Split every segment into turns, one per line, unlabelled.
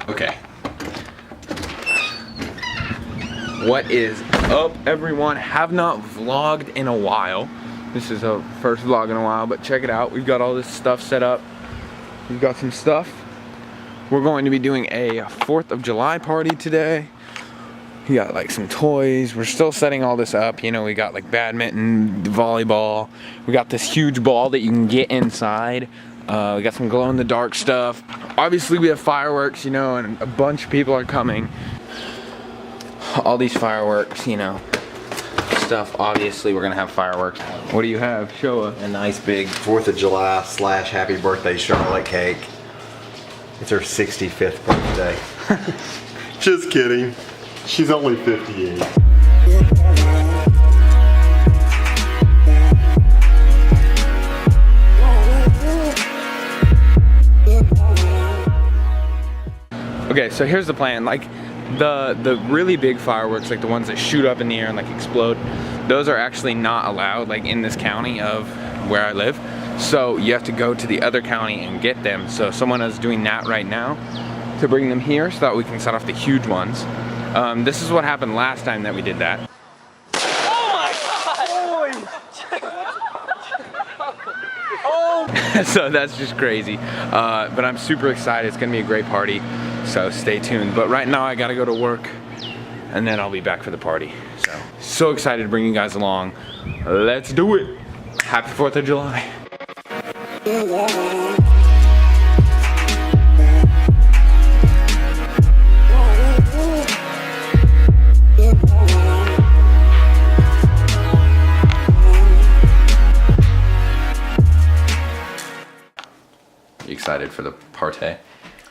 Okay. What is up, everyone? Have not vlogged in a while. This is a first vlog in a while, but check it out. We've got all this stuff set up. We've got some stuff. We're going to be doing a 4th of July party today. We got like some toys. We're still setting all this up. You know, we got like badminton, volleyball. We got this huge ball that you can get inside. We got some glow in the dark stuff. Obviously we have fireworks, you know, and a bunch of people are coming. All these fireworks, you know, stuff. Obviously we're gonna have fireworks. What do you have? Show us.
A nice big 4th of July / happy birthday Charlotte cake. It's her 65th birthday. Just kidding. She's only 58.
Okay, so here's the plan. Like the really big fireworks, like the ones that shoot up in the air and like explode, those are actually not allowed like in this county of where I live. So you have to go to the other county and get them. So someone is doing that right now to bring them here so that we can set off the huge ones. This is what happened last time that we did that. Oh my God! So that's just crazy. But I'm super excited. It's gonna be a great party. So stay tuned. But right now I gotta go to work and then I'll be back for the party. So excited to bring you guys along. Let's do it. Happy 4th of July. You excited for the party?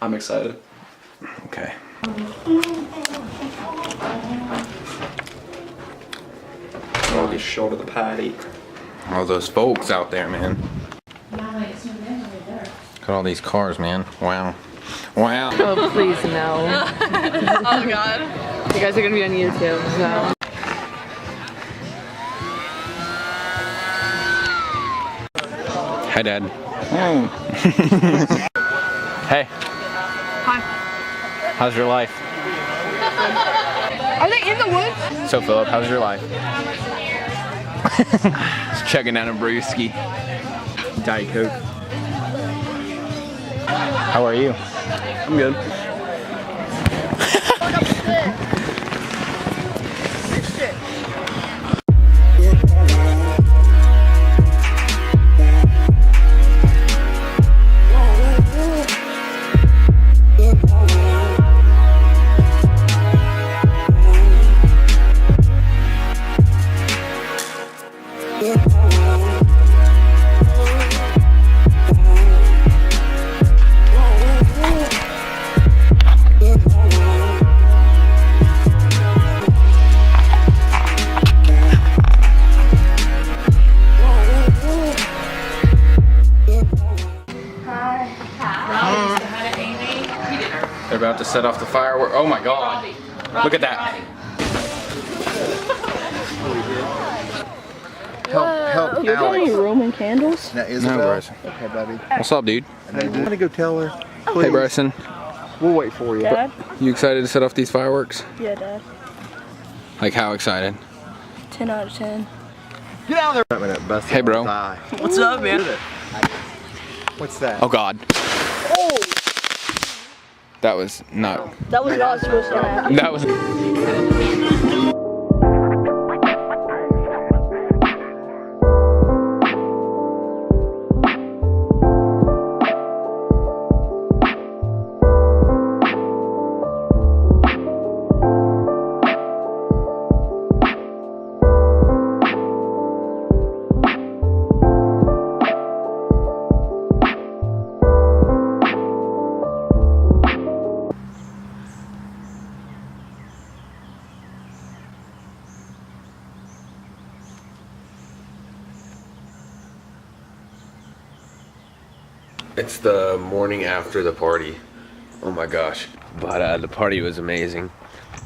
I'm excited.
Okay.
Oh, just short of the party.
All those folks out there, man. Look at all these cars, man. Wow. Wow.
Oh, please, no.
Oh, God.
You guys are gonna be on YouTube, so.
Hi, Dad. Hey.
Hi.
How's your life?
Are they in the woods?
So, Philip, how's your life? Just checking out a brewski. Diet Coke. How are you?
I'm good.
They're about to set off the firework. Oh my God. Look at that.
Help
You got any
Alex.
Roman candles?
Now, Isabel.
No, Bryson.
Okay, buddy.
What's up, dude?
Hey, you wanna go tell her?
Hey,
Please.
Bryson.
We'll wait for you.
Dad?
You excited to set off these fireworks?
Yeah, Dad.
Like, how excited?
10 out of 10.
Get out of there.
Hey, bro.
What's up, man?
What's that?
Oh God. That was not.
That was not supposed to happen.
That was. It's the morning after the party. Oh my gosh. But the party was amazing.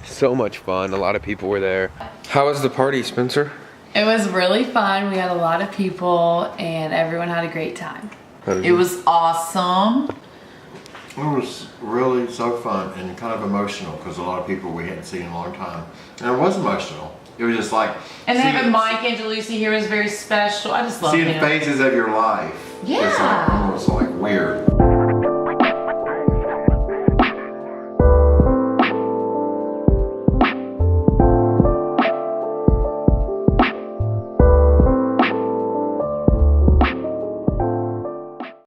So much fun. A lot of people were there. How was the party, Spencer?
It was really fun. We had a lot of people and everyone had a great time. It was awesome.
It was really so fun and kind of emotional because a lot of people we hadn't seen in a long time. And it was emotional. It was just like
And
seeing-
having Mike and Delisi here was very special. I just love
seeing
him.
phases of your life.
Yeah.
It's like almost like weird.